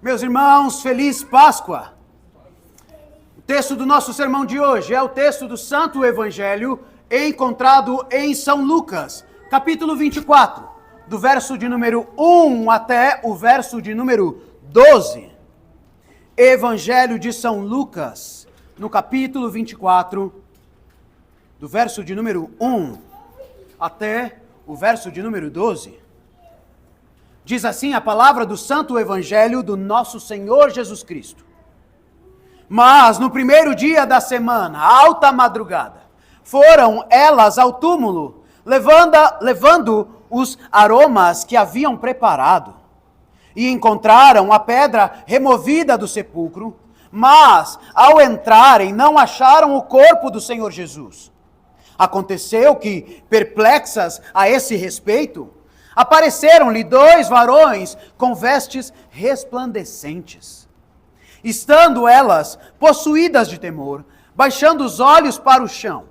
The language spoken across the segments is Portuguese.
Meus irmãos, feliz Páscoa! O texto do nosso sermão de hoje é o texto do Santo Evangelho encontrado em São Lucas, capítulo 24, do verso de número 1 até o verso de número 12. Evangelho de São Lucas, no capítulo 24, do verso de número 1 até o verso de número 12. Diz assim a palavra do Santo Evangelho do nosso Senhor Jesus Cristo. Mas no primeiro dia da alta madrugada, foram elas ao túmulo, levando os aromas que haviam preparado. E encontraram a pedra removida do sepulcro, mas ao entrarem não acharam o corpo do Senhor Jesus. Aconteceu que, perplexas a esse respeito, apareceram-lhe dois varões com vestes resplandecentes. Estando elas possuídas de temor, baixando os olhos para o chão,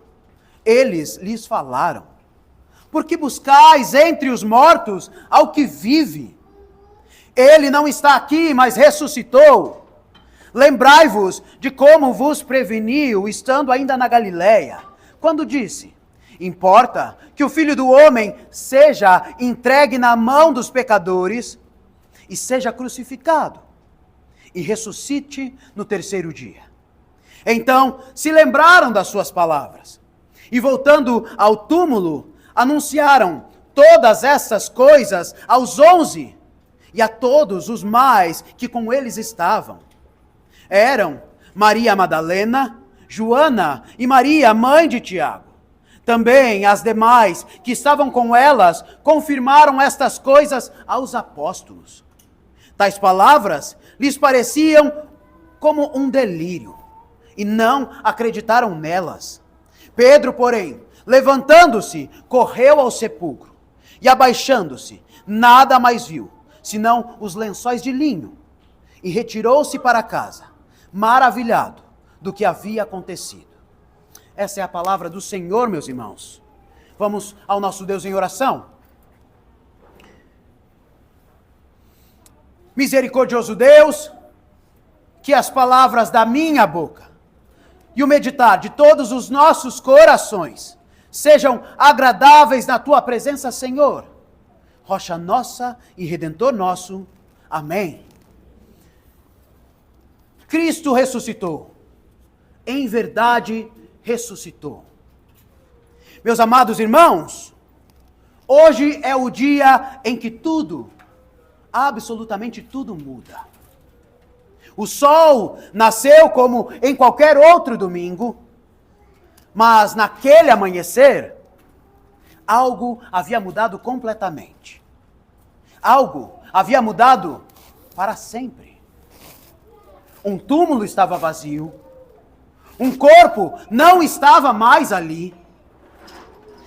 eles lhes falaram: por que buscais entre os mortos ao que vive? Ele não está aqui, mas ressuscitou. Lembrai-vos de como vos preveniu, estando ainda na Galileia, quando disse: importa que o Filho do Homem seja entregue na mão dos pecadores e seja crucificado e ressuscite no terceiro dia. Então se lembraram das suas palavras e, voltando ao túmulo, anunciaram todas essas coisas aos 11 e a todos os mais que com eles estavam. Eram Maria Madalena, Joana e Maria, mãe de Tiago. Também as demais que estavam com elas confirmaram estas coisas aos apóstolos. Tais palavras lhes pareciam como um delírio, e não acreditaram nelas. Pedro, porém, levantando-se, correu ao sepulcro, e abaixando-se, nada mais viu, senão os lençóis de linho, e retirou-se para casa, maravilhado do que havia acontecido. Essa é a palavra do Senhor, meus irmãos. Vamos ao nosso Deus em oração. Misericordioso Deus, que as palavras da minha boca e o meditar de todos os nossos corações sejam agradáveis na tua presença, Senhor. Rocha nossa e Redentor nosso. Amém. Cristo ressuscitou. Em verdade, ressuscitou. Meus amados irmãos, hoje é o dia em que tudo, absolutamente tudo muda. O sol nasceu como em qualquer outro domingo, mas naquele amanhecer, algo havia mudado completamente. Algo havia mudado para sempre. Um túmulo estava vazio. Um corpo não estava mais ali.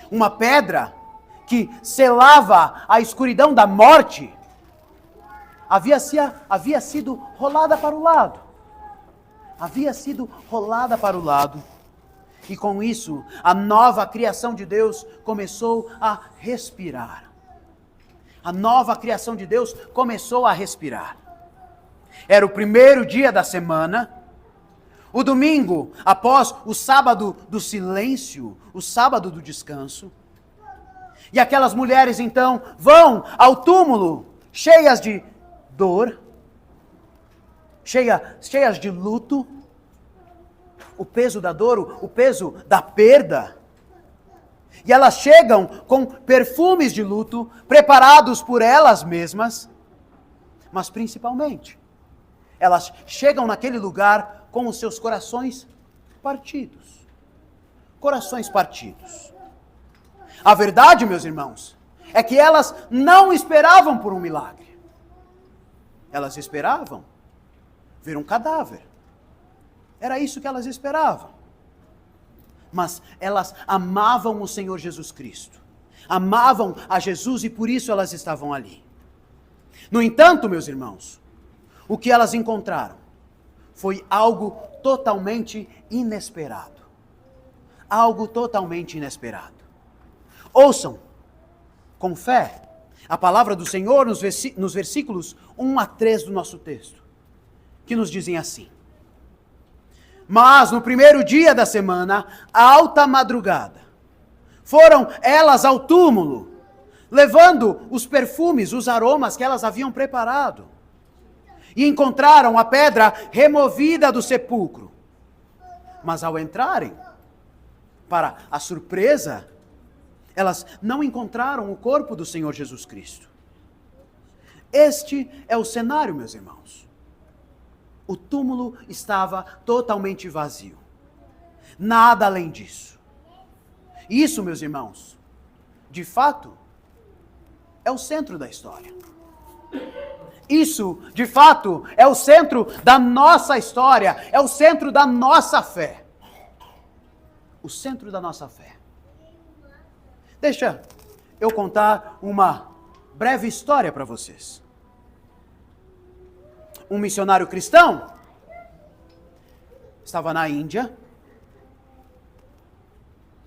Uma pedra que selava a escuridão da morte havia sido rolada para o lado. Havia sido rolada para o lado. E com isso, a nova criação de Deus começou a respirar. A nova criação de Deus começou a respirar. Era o primeiro dia da semana. O domingo, após o sábado do silêncio, o sábado do descanso. E aquelas mulheres então vão ao túmulo cheias de dor, cheias de luto, o peso da dor, o peso da perda. E elas chegam com perfumes de luto, preparados por elas mesmas, mas principalmente, elas chegam naquele lugar com os seus corações partidos. Corações partidos. A verdade, meus irmãos, é que elas não esperavam por um milagre. Elas esperavam ver um cadáver. Era isso que elas esperavam. Mas elas amavam o Senhor Jesus Cristo. Amavam a Jesus e por isso elas estavam ali. No entanto, meus irmãos, o que elas encontraram foi algo totalmente inesperado. Algo totalmente inesperado. Ouçam, com fé, a palavra do Senhor nos versículos 1 a 3 do nosso texto. que nos dizem assim: mas no primeiro dia da semana, alta madrugada, foram elas ao túmulo, levando os perfumes, os aromas que elas haviam preparado, e encontraram a pedra removida do sepulcro. Mas ao entrarem, para a surpresa, elas não encontraram o corpo do Senhor Jesus Cristo. Este é o cenário, meus irmãos. O túmulo estava totalmente vazio. Nada além disso. Isso, meus irmãos, de fato, é o centro da história. Isso, de fato, é o centro da nossa história, é o centro da nossa fé. O centro da nossa fé. Deixa eu contar uma breve história para vocês. Um missionário cristão estava na Índia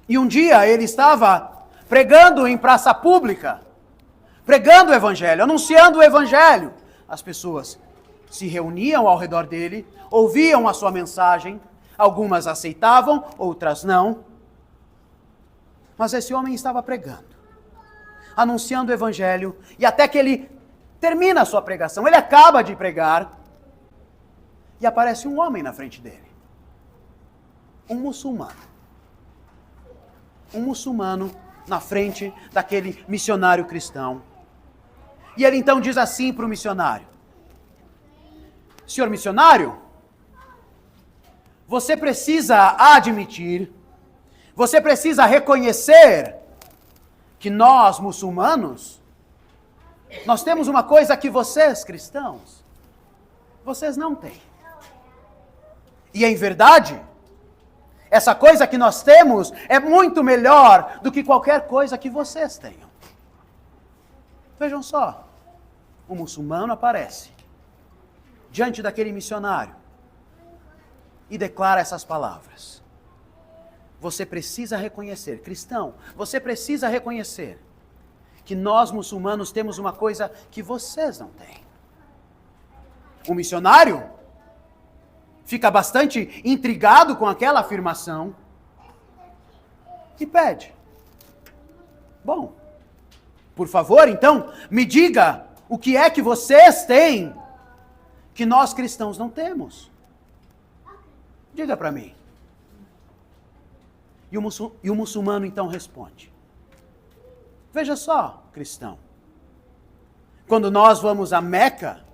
e um dia ele estava pregando em praça pública, pregando o evangelho, anunciando o evangelho. As pessoas se reuniam ao redor dele, ouviam a sua mensagem, algumas aceitavam, outras não. Mas esse homem estava pregando, anunciando o evangelho, e até que ele termina a sua pregação, ele acaba de pregar, e aparece um homem na frente dele. Um muçulmano. Um muçulmano na frente daquele missionário cristão. E ele então diz assim para o missionário: senhor missionário, você precisa admitir, você precisa reconhecer que nós, muçulmanos, nós temos uma coisa que vocês, cristãos, vocês não têm. E em verdade, essa coisa que nós temos é muito melhor do que qualquer coisa que vocês tenham. Vejam só, o muçulmano aparece diante daquele missionário e declara essas palavras. Você precisa reconhecer, cristão, você precisa reconhecer que nós muçulmanos temos uma coisa que vocês não têm. O missionário fica bastante intrigado com aquela afirmação e pede: bom, por favor, então, me diga o que é que vocês têm que nós cristãos não temos. Diga para mim. E o muçulmano então responde: veja só, cristão, quando nós vamos a Meca,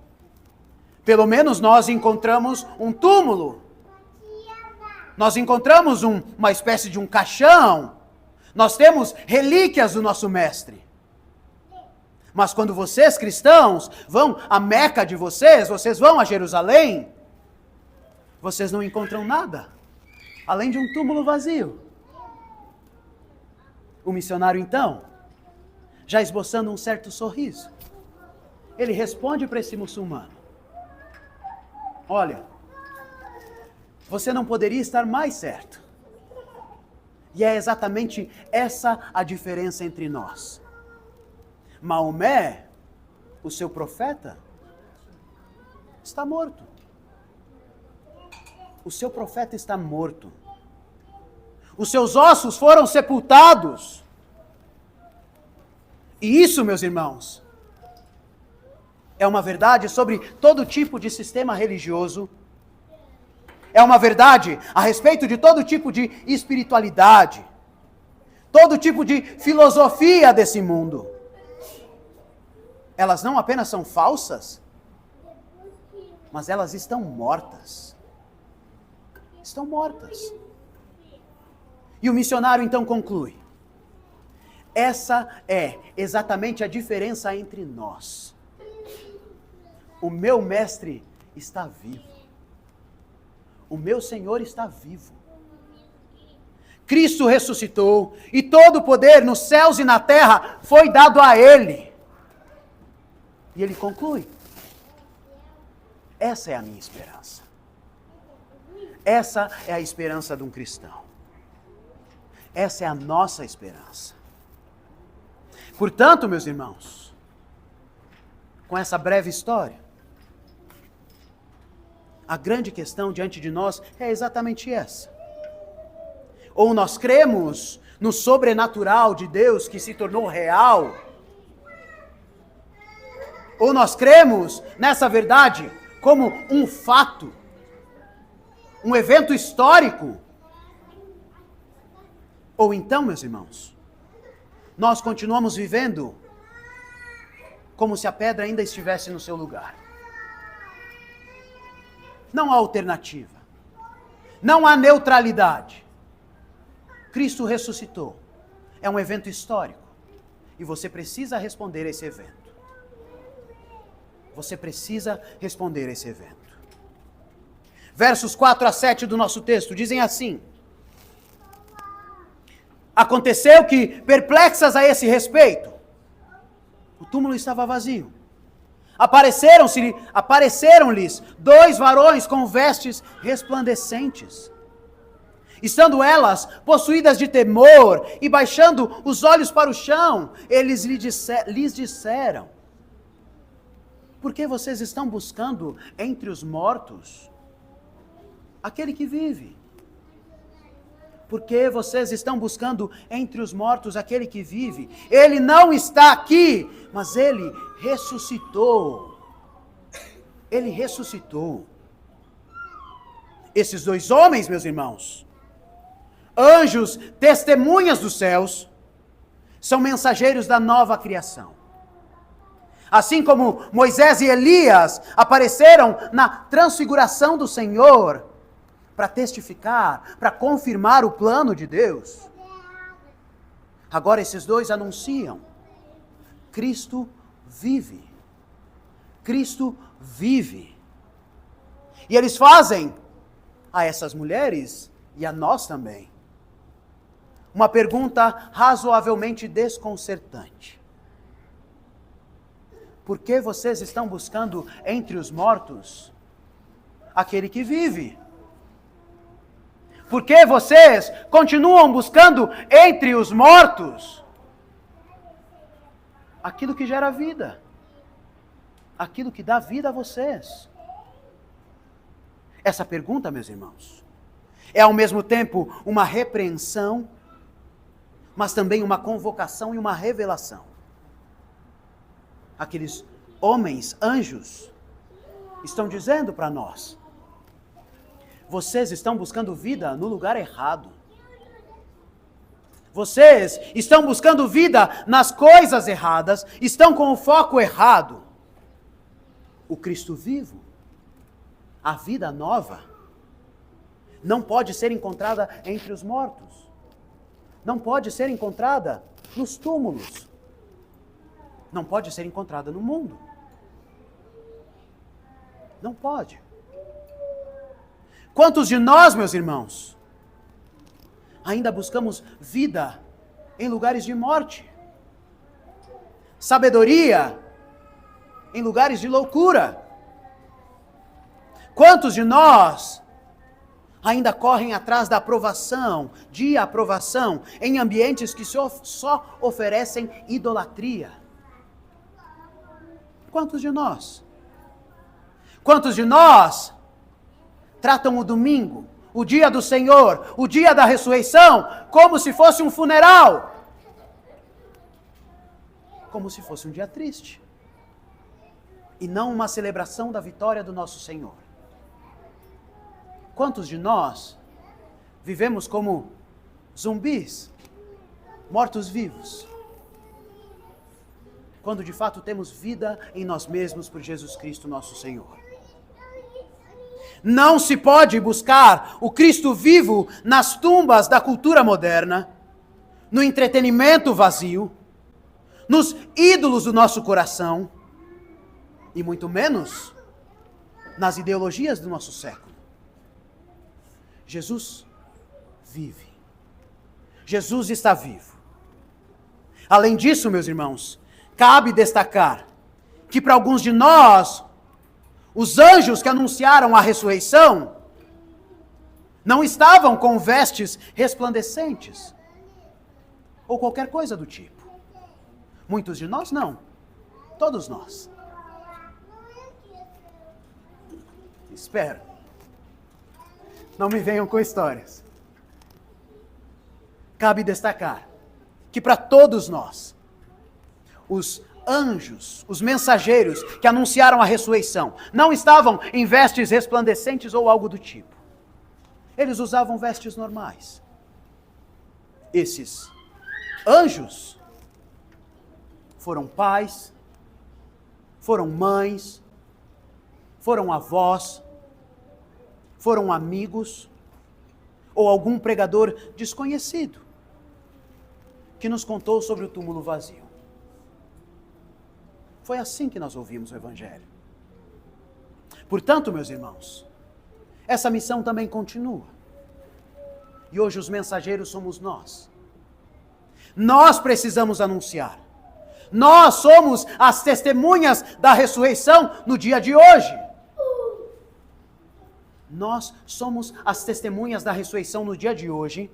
pelo menos nós encontramos um túmulo, nós encontramos uma espécie de um caixão, nós temos relíquias do nosso mestre. Mas quando vocês, cristãos, vão à Meca de vocês vão a Jerusalém, vocês não encontram nada, além de um túmulo vazio. O missionário, então, já esboçando um certo sorriso, ele responde para esse muçulmano: olha, você não poderia estar mais certo. E é exatamente essa a diferença entre nós. Maomé, o seu profeta, está morto. O seu profeta está morto. Os seus ossos foram sepultados. E isso, meus irmãos, é uma verdade sobre todo tipo de sistema religioso. É uma verdade a respeito de todo tipo de espiritualidade. Todo tipo de filosofia desse mundo. Elas não apenas são falsas, mas elas estão mortas. Estão mortas. E o missionário então conclui: essa é exatamente a diferença entre nós. O meu mestre está vivo. O meu Senhor está vivo. Cristo ressuscitou e todo o poder nos céus e na terra foi dado a Ele. E ele conclui: essa é a minha esperança. Essa é a esperança de um cristão. Essa é a nossa esperança. Portanto, meus irmãos, com essa breve história, A grande questão diante de nós é exatamente essa. Ou nós cremos no sobrenatural de Deus que se tornou real, ou nós cremos nessa verdade como um fato, um evento histórico. Ou então, meus irmãos, nós continuamos vivendo como se a pedra ainda estivesse no seu lugar. Não há alternativa. Não há neutralidade. Cristo ressuscitou. É um evento histórico. E você precisa responder a esse evento. Você precisa responder a esse evento. Versos 4 a 7 do nosso texto dizem assim: aconteceu que, perplexas a esse respeito, o túmulo estava vazio. Apareceram-lhes 2 varões com vestes resplandecentes. Estando elas possuídas de temor e baixando os olhos para o chão, eles lhes disseram: por que vocês estão buscando entre os mortos aquele que vive? Por que vocês estão buscando entre os mortos aquele que vive? Ele não está aqui, mas ele ressuscitou. Ele ressuscitou. Esses 2 homens, meus irmãos, anjos, testemunhas dos céus, são mensageiros da nova criação. Assim como Moisés e Elias apareceram na transfiguração do Senhor, para testificar, para confirmar o plano de Deus. Agora esses 2 anunciam: Cristo vive. Cristo vive. E eles fazem a essas mulheres e a nós também uma pergunta razoavelmente desconcertante. Por que vocês estão buscando entre os mortos aquele que vive? Por que vocês continuam buscando entre os mortos aquilo que gera vida? Aquilo que dá vida a vocês? Essa pergunta, meus irmãos, é ao mesmo tempo uma repreensão, mas também uma convocação e uma revelação. Aqueles homens, anjos, estão dizendo para nós: vocês estão buscando vida no lugar errado. Vocês estão buscando vida nas coisas erradas, estão com o foco errado. O Cristo vivo, a vida nova, não pode ser encontrada entre os mortos. Não pode ser encontrada nos túmulos. Não pode ser encontrada no mundo. Não pode. Quantos de nós, meus irmãos, ainda buscamos vida em lugares de morte? Sabedoria em lugares de loucura? Quantos de nós ainda correm atrás da aprovação, de aprovação, em ambientes que só oferecem idolatria? Quantos de nós? Quantos de nós tratam o domingo, o dia do Senhor, o dia da ressurreição, como se fosse um funeral? Como se fosse um dia triste. E não uma celebração da vitória do nosso Senhor. Quantos de nós vivemos como zumbis, mortos-vivos, quando de fato temos vida em nós mesmos por Jesus Cristo nosso Senhor? Não se pode buscar o Cristo vivo nas tumbas da cultura moderna, no entretenimento vazio, nos ídolos do nosso coração, e muito menos nas ideologias do nosso século. Jesus vive. Jesus está vivo. Além disso, meus irmãos, cabe destacar que para alguns de nós, os anjos que anunciaram a ressurreição não estavam com vestes resplandecentes ou qualquer coisa do tipo. Muitos de nós não. Todos nós. Espero Não me venham com histórias. Cabe destacar que para todos nós, os anjos, os mensageiros que anunciaram a ressurreição, não estavam em vestes resplandecentes ou algo do tipo. Eles usavam vestes normais. Esses anjos foram pais, foram mães, foram avós, foram amigos, ou algum pregador desconhecido que nos contou sobre o túmulo vazio. Foi assim que nós ouvimos o Evangelho. Portanto, meus irmãos, essa missão também continua. E hoje os mensageiros somos nós. Nós precisamos anunciar. Nós somos as testemunhas da ressurreição no dia de hoje. Nós somos as testemunhas da ressurreição no dia de hoje.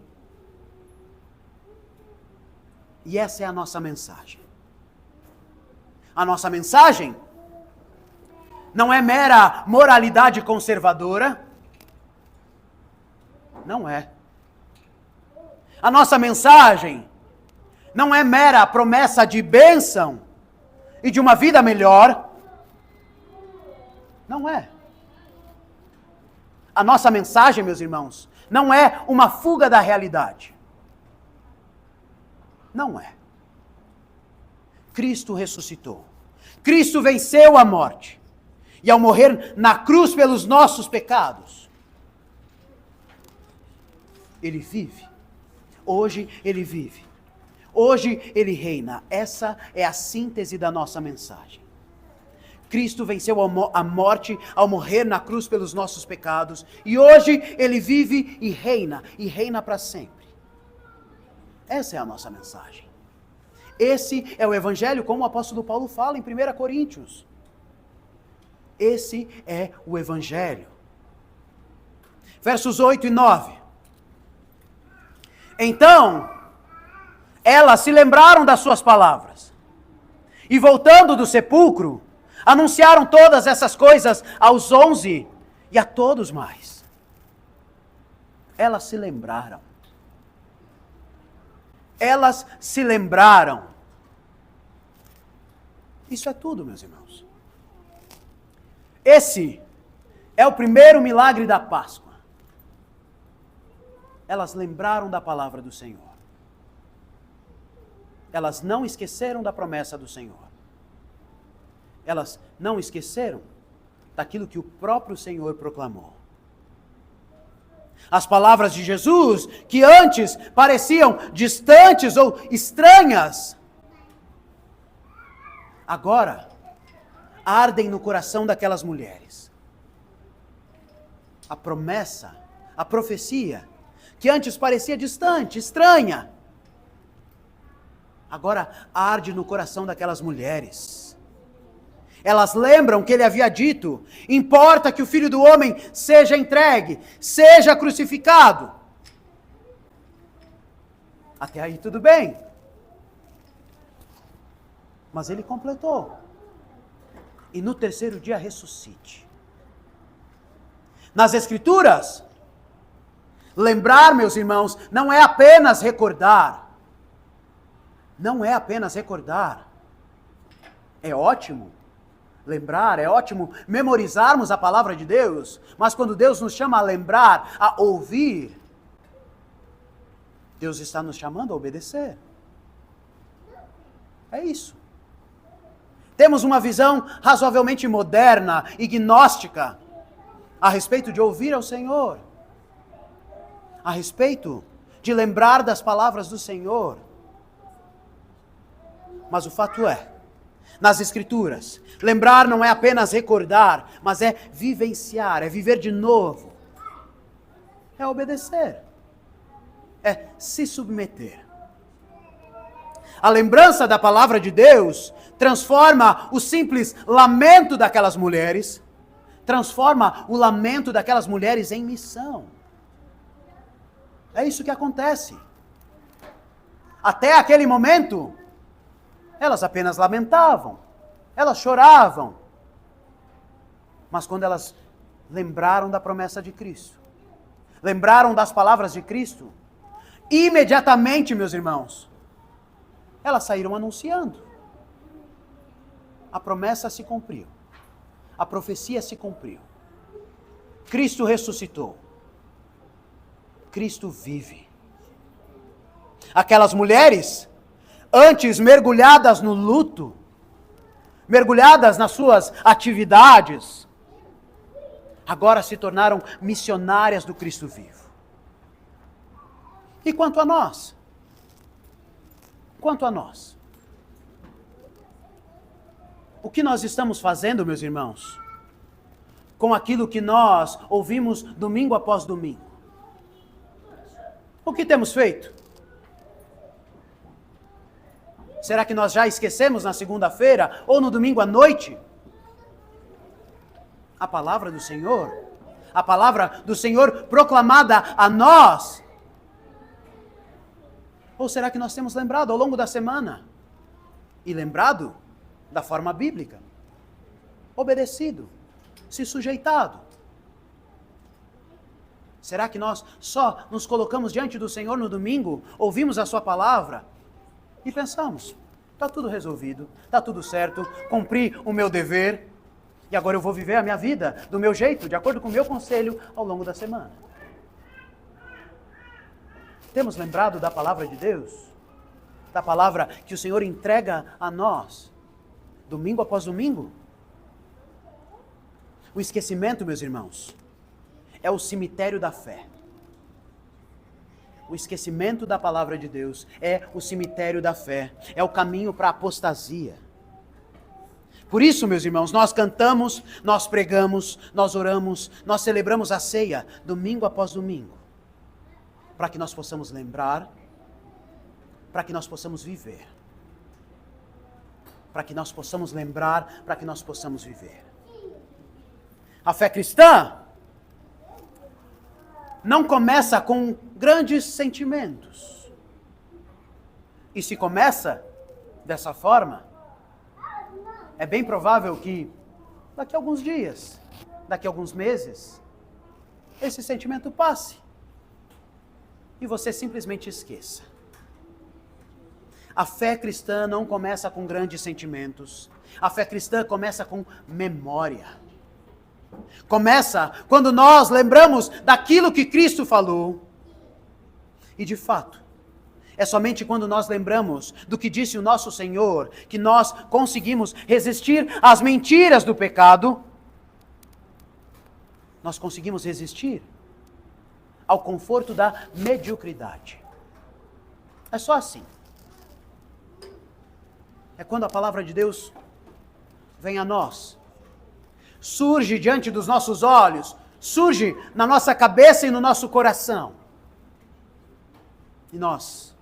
E essa é a nossa mensagem. A nossa mensagem não é mera moralidade conservadora. Não é. A nossa mensagem não é mera promessa de bênção e de uma vida melhor. Não é. A nossa mensagem, meus irmãos, não é uma fuga da realidade. Não é. Cristo ressuscitou. Cristo venceu a morte. E ao morrer na cruz pelos nossos pecados, Ele vive. Hoje Ele vive. Hoje Ele reina. Essa é a síntese da nossa mensagem. Cristo venceu a morte ao morrer na cruz pelos nossos pecados. E hoje Ele vive e reina para sempre. Essa é a nossa mensagem. Esse é o Evangelho, como o apóstolo Paulo fala em 1 Coríntios. Esse é o Evangelho. Versos 8 e 9. Então, elas se lembraram das suas palavras. E voltando do sepulcro, anunciaram todas essas coisas aos 11 e a todos mais. Elas se lembraram. Elas se lembraram. Isso é tudo, meus irmãos. Esse é o primeiro milagre da Páscoa. Elas lembraram da palavra do Senhor. Elas não esqueceram da promessa do Senhor. Elas não esqueceram daquilo que o próprio Senhor proclamou. As palavras de Jesus, que antes pareciam distantes ou estranhas, agora ardem no coração daquelas mulheres. A promessa, a profecia, que antes parecia distante, estranha, agora arde no coração daquelas mulheres. Elas lembram que ele havia dito: importa que o Filho do Homem seja entregue, seja crucificado. Até aí tudo bem. Mas ele completou: e no terceiro dia ressuscite. Nas Escrituras, lembrar, meus irmãos, não é apenas recordar. Não é apenas recordar. É ótimo lembrar, é ótimo memorizarmos a palavra de Deus, mas quando Deus nos chama a lembrar, a ouvir, Deus está nos chamando a obedecer. É isso. Temos uma visão razoavelmente moderna e gnóstica a respeito de ouvir ao Senhor, a respeito de lembrar das palavras do Senhor. Mas o fato é, nas Escrituras, lembrar não é apenas recordar, mas é vivenciar, é viver de novo, é obedecer, é se submeter. A lembrança da palavra de Deus transforma o simples lamento daquelas mulheres, transforma o lamento daquelas mulheres em missão. É isso que acontece. Até aquele momento, elas apenas lamentavam, elas choravam. Mas quando elas lembraram da promessa de Cristo, lembraram das palavras de Cristo, imediatamente, meus irmãos, elas saíram anunciando. A promessa se cumpriu. A profecia se cumpriu. Cristo ressuscitou. Cristo vive. Aquelas mulheres, antes mergulhadas no luto, mergulhadas nas suas atividades, agora se tornaram missionárias do Cristo vivo. E quanto a nós? Quanto a nós? O que nós estamos fazendo, meus irmãos, com aquilo que nós ouvimos domingo após domingo? O que temos feito? Será que nós já esquecemos na segunda-feira ou no domingo à noite? A palavra do Senhor, a palavra do Senhor proclamada a nós. Ou será que nós temos lembrado ao longo da semana? E lembrado da forma bíblica. Obedecido, se sujeitado. Será que nós só nos colocamos diante do Senhor no domingo, ouvimos a sua palavra e pensamos, está tudo resolvido, está tudo certo, cumpri o meu dever e agora eu vou viver a minha vida do meu jeito, de acordo com o meu conselho ao longo da semana? Temos lembrado da palavra de Deus? Da palavra que o Senhor entrega a nós, domingo após domingo? O esquecimento, meus irmãos, é o cemitério da fé. O esquecimento da palavra de Deus é o cemitério da fé, é o caminho para a apostasia. Por isso, meus irmãos, nós cantamos, nós pregamos, nós oramos, nós celebramos a ceia, domingo após domingo, para que nós possamos lembrar, para que nós possamos viver. Para que nós possamos lembrar, para que nós possamos viver. A fé cristã não começa com grandes sentimentos. E se começa dessa forma, é bem provável que daqui a alguns dias, daqui a alguns meses, esse sentimento passe e você simplesmente esqueça. A fé cristã não começa com grandes sentimentos. A fé cristã começa com memória. Começa quando nós lembramos daquilo que Cristo falou. E de fato, é somente quando nós lembramos do que disse o nosso Senhor que nós conseguimos resistir às mentiras do pecado. Nós conseguimos resistir ao conforto da mediocridade. É só assim. É quando a palavra de Deus vem a nós, surge diante dos nossos olhos, surge na nossa cabeça e no nosso coração. E nós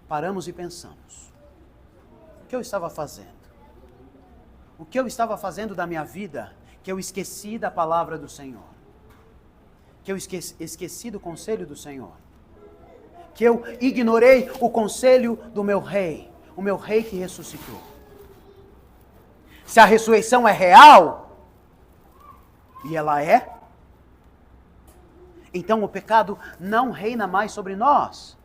paramos e pensamos, o que eu estava fazendo? O que eu estava fazendo da minha vida que eu esqueci da palavra do Senhor? Que eu esqueci do conselho do Senhor? Que eu ignorei o conselho do meu rei? O meu rei que ressuscitou. Se a ressurreição é real, e ela é, então o pecado não reina mais sobre nós.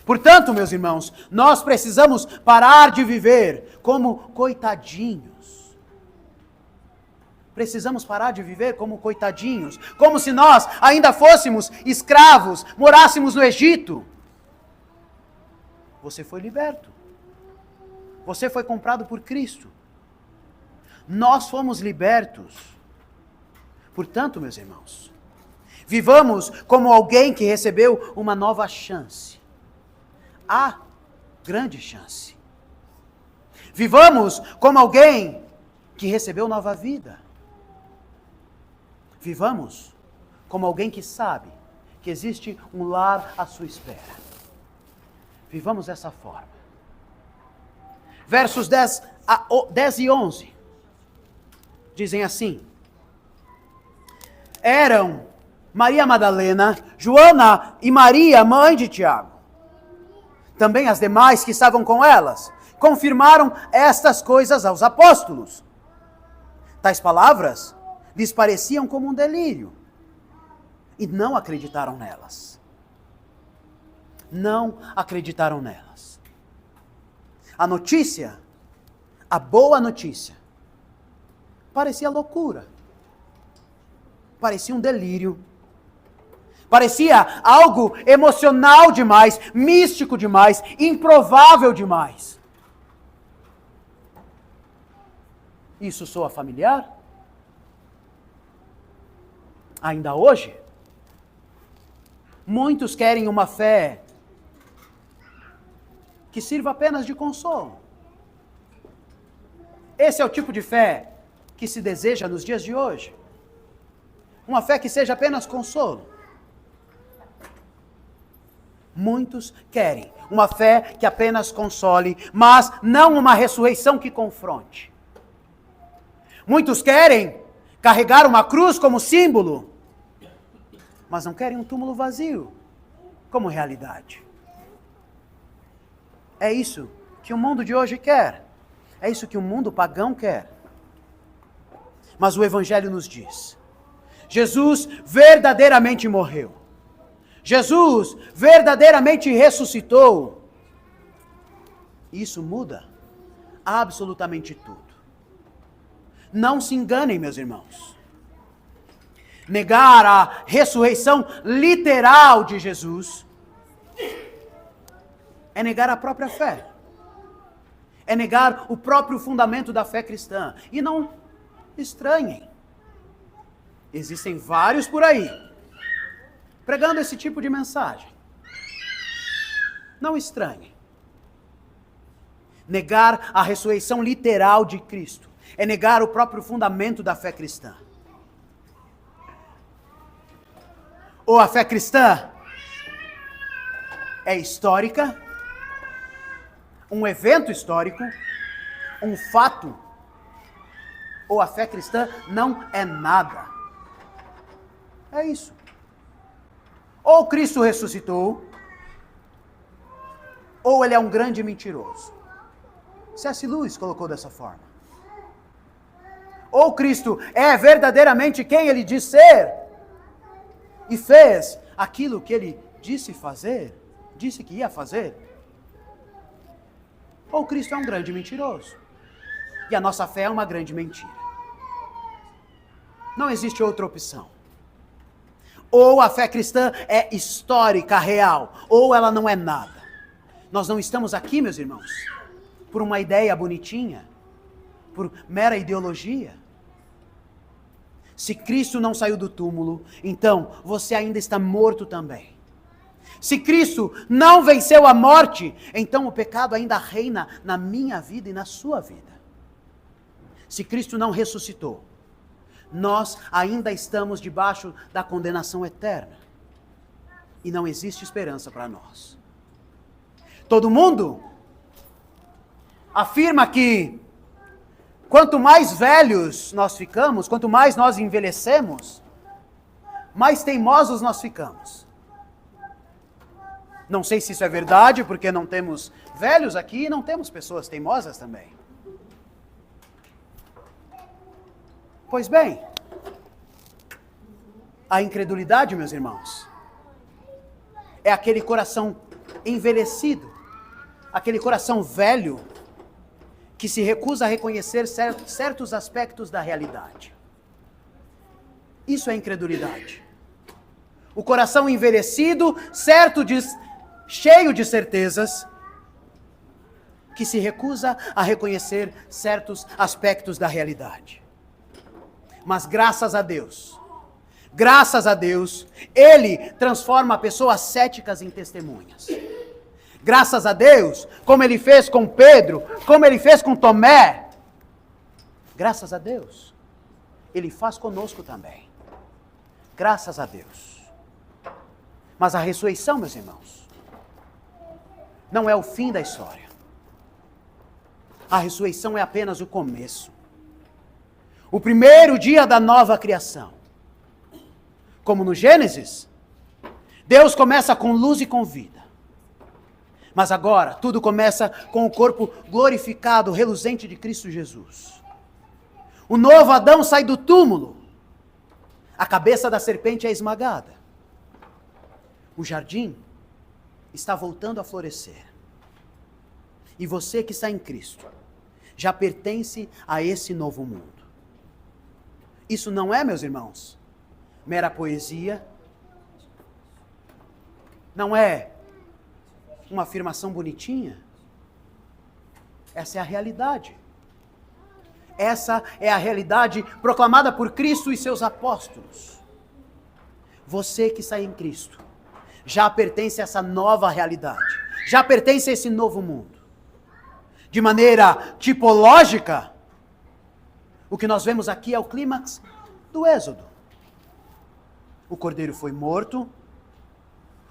Portanto, meus irmãos, nós precisamos parar de viver como coitadinhos. Precisamos parar de viver como coitadinhos, como se nós ainda fôssemos escravos, morássemos no Egito. Você foi liberto. Você foi comprado por Cristo. Nós fomos libertos. Portanto, meus irmãos, vivamos como alguém que recebeu uma nova chance. Há grande chance. Vivamos como alguém que recebeu nova vida. Vivamos como alguém que sabe que existe um lar à sua espera. Vivamos dessa forma. Versos 10 e 11 dizem assim: eram Maria Madalena, Joana e Maria, mãe de Tiago. Também as demais que estavam com elas confirmaram estas coisas aos apóstolos. Tais palavras lhes pareciam como um delírio. e não acreditaram nelas. Não acreditaram nelas. A notícia, a boa notícia, parecia loucura. Parecia um delírio. Parecia algo emocional demais, místico demais, improvável demais. Isso soa familiar? Ainda hoje, muitos querem uma fé que sirva apenas de consolo. Esse é o tipo de fé que se deseja nos dias de hoje. Uma fé que seja apenas consolo. Muitos querem uma fé que apenas console, mas não uma ressurreição que confronte. Muitos querem carregar uma cruz como símbolo, mas não querem um túmulo vazio como realidade. É isso que o mundo de hoje quer. É isso que o mundo pagão quer. Mas o Evangelho nos diz: Jesus verdadeiramente morreu. Jesus verdadeiramente ressuscitou. Isso muda absolutamente tudo. Não se enganem, meus irmãos. Negar a ressurreição literal de Jesus é negar a própria fé. É negar o próprio fundamento da fé cristã. E não estranhem. Existem vários por aí pregando esse tipo de mensagem. Não estranhem. Negar a ressurreição literal de Cristo é negar o próprio fundamento da fé cristã. Ou a fé cristã é histórica, um evento histórico, um fato, ou a fé cristã não é nada. É isso. Ou Cristo ressuscitou, ou ele é um grande mentiroso. C.S. Lewis colocou dessa forma. Ou Cristo é verdadeiramente quem ele diz ser, e fez aquilo que ele disse que ia fazer. Ou Cristo é um grande mentiroso, e a nossa fé é uma grande mentira. Não existe outra opção. Ou a fé cristã é histórica, real, ou ela não é nada. Nós não estamos aqui, meus irmãos, por uma ideia bonitinha, por mera ideologia. Se Cristo não saiu do túmulo, então você ainda está morto também. Se Cristo não venceu a morte, então o pecado ainda reina na minha vida e na sua vida. Se Cristo não ressuscitou, nós ainda estamos debaixo da condenação eterna. E não existe esperança para nós. Todo mundo afirma que quanto mais velhos nós ficamos, quanto mais nós envelhecemos, mais teimosos nós ficamos. Não sei se isso é verdade, porque não temos velhos aqui e não temos pessoas teimosas também. Pois bem, a incredulidade, meus irmãos, é aquele coração envelhecido, aquele coração velho, que se recusa a reconhecer certos aspectos da realidade. Isso é incredulidade. O coração envelhecido, cheio de certezas, que se recusa a reconhecer certos aspectos da realidade. Mas graças a Deus, Ele transforma pessoas céticas em testemunhas. Graças a Deus, como Ele fez com Pedro, como Ele fez com Tomé, graças a Deus, Ele faz conosco também. Graças a Deus. Mas a ressurreição, meus irmãos, não é o fim da história. A ressurreição é apenas o começo. O primeiro dia da nova criação. Como no Gênesis, Deus começa com luz e com vida. Mas agora, tudo começa com o corpo glorificado, reluzente de Cristo Jesus. O novo Adão sai do túmulo. A cabeça da serpente é esmagada. O jardim está voltando a florescer. E você que está em Cristo já pertence a esse novo mundo. Isso não é, meus irmãos, mera poesia. Não é uma afirmação bonitinha. Essa é a realidade. Essa é a realidade proclamada por Cristo e seus apóstolos. Você que está em Cristo já pertence a essa nova realidade. Já pertence a esse novo mundo. De maneira tipológica, o que nós vemos aqui é o clímax do Êxodo. O cordeiro foi morto,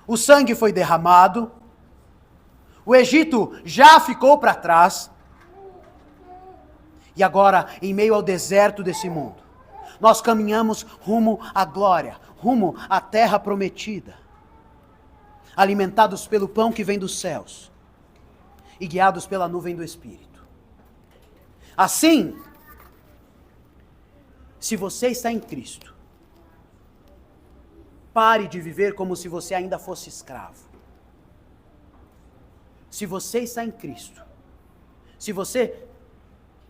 o sangue foi derramado, o Egito já ficou para trás, e agora, em meio ao deserto desse mundo, nós caminhamos rumo à glória, rumo à terra prometida, alimentados pelo pão que vem dos céus e guiados pela nuvem do Espírito. Assim, se você está em Cristo, pare de viver como se você ainda fosse escravo. Se você está em Cristo, se você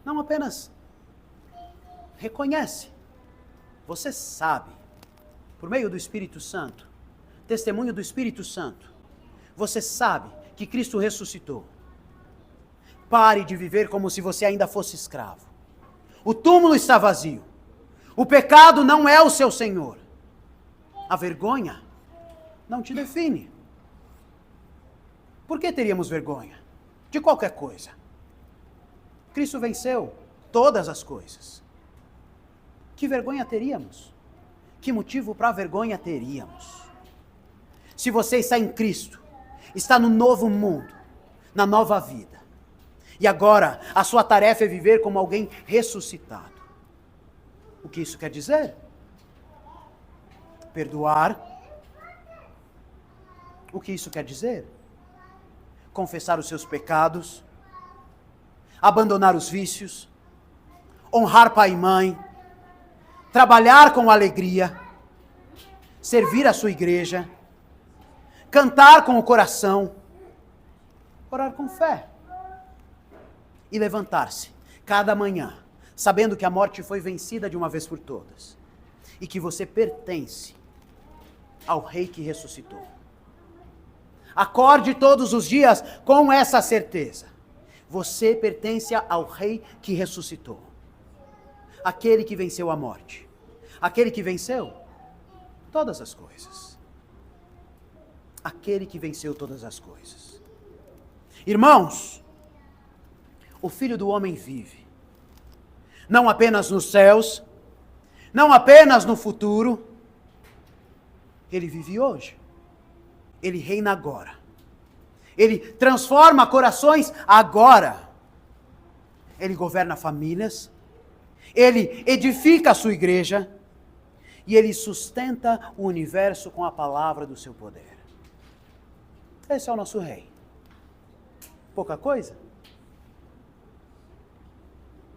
não apenas reconhece, você sabe, por meio do Espírito Santo, testemunho do Espírito Santo, você sabe que Cristo ressuscitou. Pare de viver como se você ainda fosse escravo. O túmulo está vazio. O pecado não é o seu senhor. A vergonha não te define. Por que teríamos vergonha? De qualquer coisa. Cristo venceu todas as coisas. Que vergonha teríamos? Que motivo para vergonha teríamos? Se você está em Cristo, está no novo mundo, na nova vida. E agora, a sua tarefa é viver como alguém ressuscitado. O que isso quer dizer? Perdoar. O que isso quer dizer? Confessar os seus pecados, abandonar os vícios, honrar pai e mãe, trabalhar com alegria, servir a sua igreja, cantar com o coração, orar com fé e levantar-se cada manhã, sabendo que a morte foi vencida de uma vez por todas e que você pertence ao Rei que ressuscitou. Acorde todos os dias com essa certeza. Você pertence ao Rei que ressuscitou. Aquele que venceu a morte. Aquele que venceu todas as coisas. Aquele que venceu todas as coisas. Irmãos, o Filho do Homem vive. Não apenas nos céus, não apenas no futuro. Ele vive hoje. Ele reina agora. Ele transforma corações agora. Ele governa famílias. Ele edifica a sua igreja. E ele sustenta o universo com a palavra do seu poder. Esse é o nosso rei. Pouca coisa?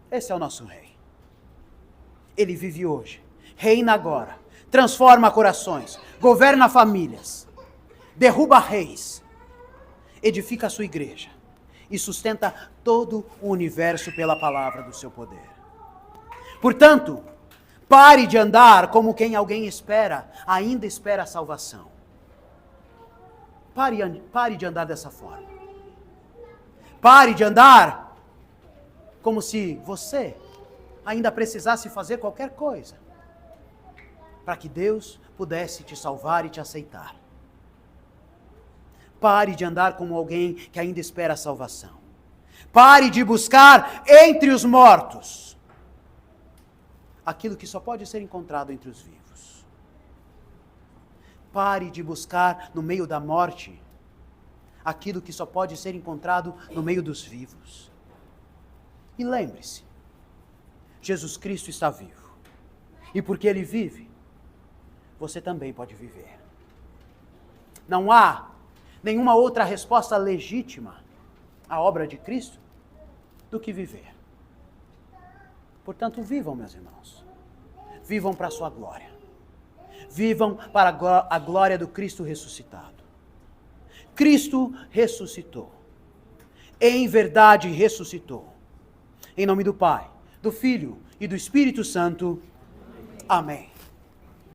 Esse é o nosso rei. Ele vive hoje. Reina agora. Transforma corações. Governa famílias. Derruba reis, edifica a sua igreja e sustenta todo o universo pela palavra do seu poder. Portanto, pare de andar como quem alguém espera, ainda espera a salvação. Pare de andar dessa forma. Pare de andar como se você ainda precisasse fazer qualquer coisa para que Deus pudesse te salvar e te aceitar. Pare de andar como alguém que ainda espera a salvação. Pare de buscar entre os mortos aquilo que só pode ser encontrado entre os vivos. Pare de buscar no meio da morte aquilo que só pode ser encontrado no meio dos vivos. E lembre-se, Jesus Cristo está vivo. E porque Ele vive, você também pode viver. Não há nenhuma outra resposta legítima à obra de Cristo do que viver. Portanto, vivam, meus irmãos. Vivam para a sua glória. vivam para a glória do Cristo ressuscitado. Cristo ressuscitou. Em verdade ressuscitou. Em nome do Pai, do Filho e do Espírito Santo. Amém.